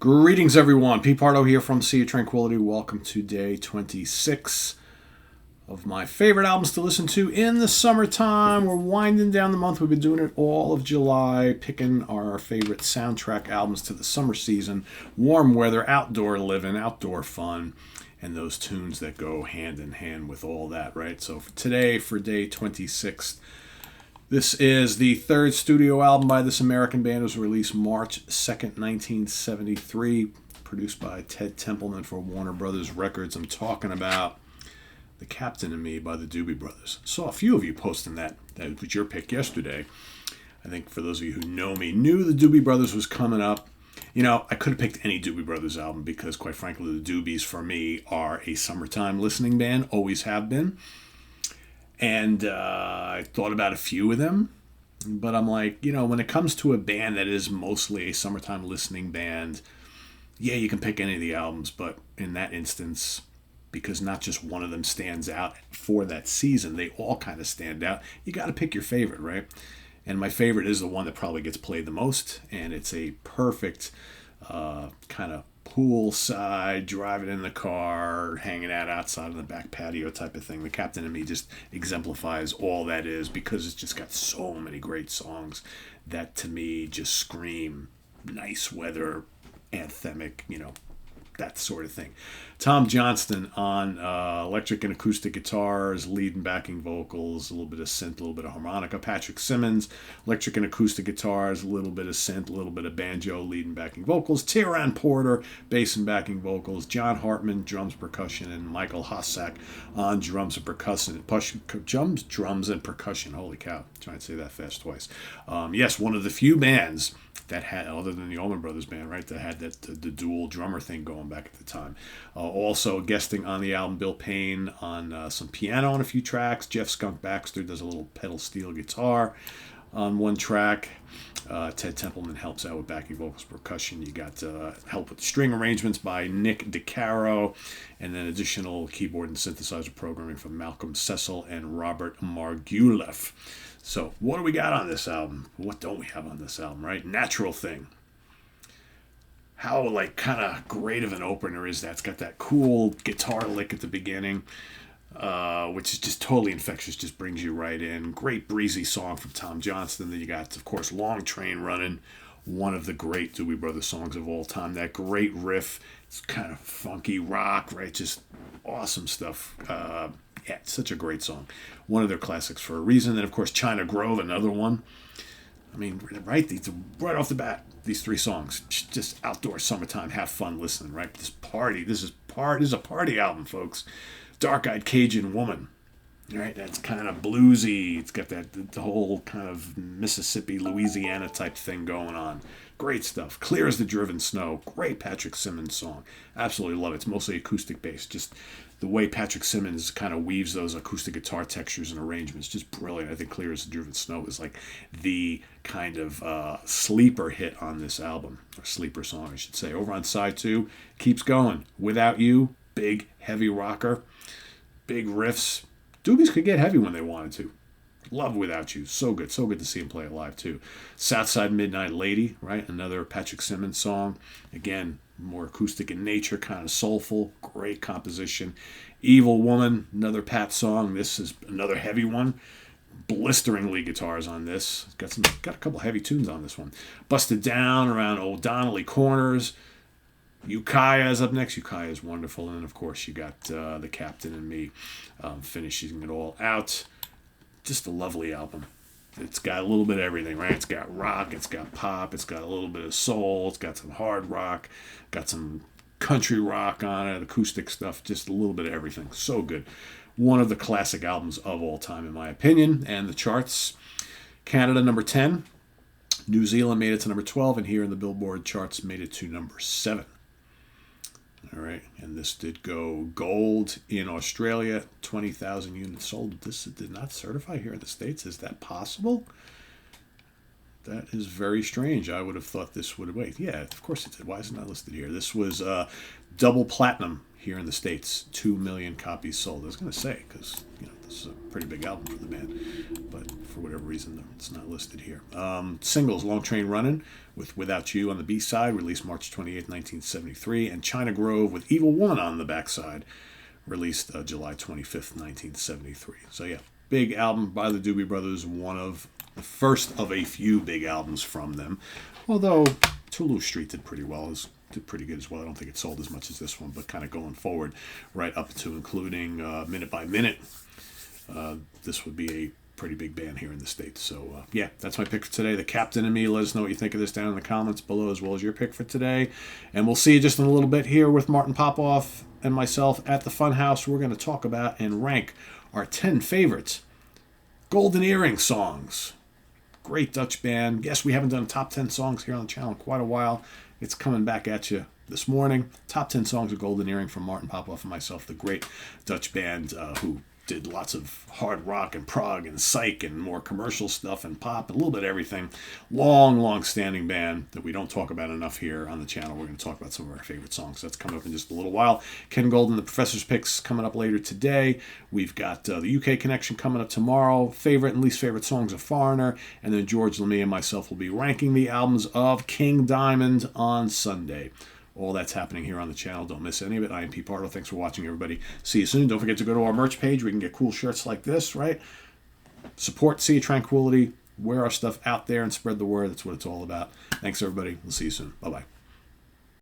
Greetings, everyone. Pete Pardo here from Sea of Tranquility. Welcome to day 26 of my favorite albums to listen to in the summertime. We're winding down the month. We've been doing it all of July, picking our favorite soundtrack albums to the summer season. Warm weather, outdoor living, outdoor fun, and those tunes that go hand in hand with all that, right? So for today, for day 26, this is the third studio album by this American band. It was released March 2nd, 1973, produced by Ted Templeman for Warner Brothers Records. I'm talking about The Captain and Me by the Doobie Brothers. Saw a few of you posting that was your pick yesterday. I think for those of you who know me, knew the Doobie Brothers was coming up. You know, I could have picked any Doobie Brothers album because, quite frankly, the Doobies for me are a summertime listening band, always have been. And I thought about a few of them, but I'm like, you know, when it comes to a band that is mostly a summertime listening band, yeah, you can pick any of the albums, but in that instance, because not just one of them stands out for that season, they all kind of stand out, you got to pick your favorite, right? And my favorite is the one that probably gets played the most, and it's a perfect kind of poolside, driving in the car, hanging out outside on the back patio type of thing. The Captain and Me just exemplifies all that is, because it's just got so many great songs that to me just scream nice weather, anthemic, you know, that sort of thing. Tom Johnston on electric and acoustic guitars, lead and backing vocals, a little bit of synth, a little bit of harmonica. Patrick Simmons, electric and acoustic guitars, a little bit of synth, a little bit of banjo, lead and backing vocals. Tieran Porter, bass and backing vocals. John Hartman, drums, percussion, and Michael Hossack on drums and percussion. Drums and percussion. Holy cow! Trying to say that fast twice. Yes, one of the few bands that had, other than the Allman Brothers Band, right, that had that the dual drummer thing going back at the time. Also guesting on the album, Bill Payne on some piano on a few tracks. Jeff Skunk Baxter does a little pedal steel guitar on one track. Ted Templeman helps out with backing vocals, percussion. You got help with string arrangements by Nick DeCaro, and then additional keyboard and synthesizer programming from Malcolm Cecil and Robert Marguleff. So what do we got on this album? What don't we have on this album, right? Natural Thing. How, like, kind of great of an opener is that? It's got that cool guitar lick at the beginning, which is just totally infectious, just brings you right in. Great breezy song from Tom Johnston. Then you got, of course, Long Train Running, one of the great Doobie Brothers songs of all time. That great riff, it's kind of funky rock, right? Just awesome stuff. Yeah, it's such a great song. One of their classics for a reason. Then, of course, China Grove, another one. I mean, right, these, right off the bat, these three songs, just outdoor summertime, have fun listening, right? This is a party album, folks. Dark-Eyed Cajun Woman, right? That's kind of bluesy. It's got the whole kind of Mississippi, Louisiana type thing going on. Great stuff. Clear as the Driven Snow. Great Patrick Simmons song. Absolutely love it. It's mostly acoustic based. Just the way Patrick Simmons kind of weaves those acoustic guitar textures and arrangements, just brilliant. I think Clear as the Driven Snow is like the kind of sleeper hit on this album, or sleeper song, I should say. Over on side 2, keeps going. Without You, big, heavy rocker, big riffs. Doobies could get heavy when they wanted to. Love Without You. So good to see him play it live, too. Southside Midnight Lady, right? Another Patrick Simmons song. Again, more acoustic in nature, kind of soulful. Great composition. Evil Woman, another Pat song. This is another heavy one. Blistering lead guitars on this. Got a couple heavy tunes on this one. Busted Down around O'Donnelly Corners. Ukiah is up next. Ukiah is wonderful. And, of course, you got The Captain and Me finishing it all out. Just a lovely album. It's got a little bit of everything, right? It's got rock, it's got pop, it's got a little bit of soul, it's got some hard rock, got some country rock on it, acoustic stuff, just a little bit of everything. So good. One of the classic albums of all time, in my opinion. And the charts, Canada number 10, New Zealand made it to number 12, and here in the Billboard charts made it to number 7. All right, and this did go gold in Australia, 20,000 units sold. This did not certify here in the States. Is that possible? That is very strange. I would have thought this would have waited. Yeah, of course it did. Why is it not listed here? This was double platinum here in the States. 2 million copies sold. I was going to say, because This is a pretty big album for the band, but for whatever reason, it's not listed here. Singles, Long Train Running with Without You on the B-side, released March 28, 1973, and China Grove with Evil Woman on the backside, released July 25th, 1973. So yeah, big album by the Doobie Brothers, one of the first of a few big albums from them. Although Toulouse Street did pretty well, did pretty good as well. I don't think it sold as much as this one, but kind of going forward, right up to including Minute by Minute, this would be a pretty big band here in the States. So yeah, that's my pick for today. The Captain and Me. Let us know what you think of this down in the comments below, as well as your pick for today. And we'll see you just in a little bit here with Martin Popoff and myself at the Funhouse. We're going to talk about and rank our 10 favorites Golden Earring songs. Great Dutch band. Yes, we haven't done top 10 songs here on the channel in quite a while. It's coming back at you this morning. Top 10 songs of Golden Earring from Martin Popoff and myself, the great Dutch band who did lots of hard rock and prog and psych and more commercial stuff and pop and a little bit of everything. Long standing band that we don't talk about enough here on the channel. We're going to talk about some of our favorite songs. That's coming up in just a little while. Ken Golden, the Professor's Picks, coming up later today. We've got the UK Connection coming up tomorrow. Favorite and least favorite songs of Foreigner. And then George LeMay and myself will be ranking the albums of King Diamond on Sunday. All that's happening here on the channel. Don't miss any of it. I am Pete Pardo. Thanks for watching, everybody. See you soon. Don't forget to go to our merch page. We can get cool shirts like this, right? Support Sea of Tranquility. Wear our stuff out there and spread the word. That's what it's all about. Thanks, everybody. We'll see you soon. Bye-bye.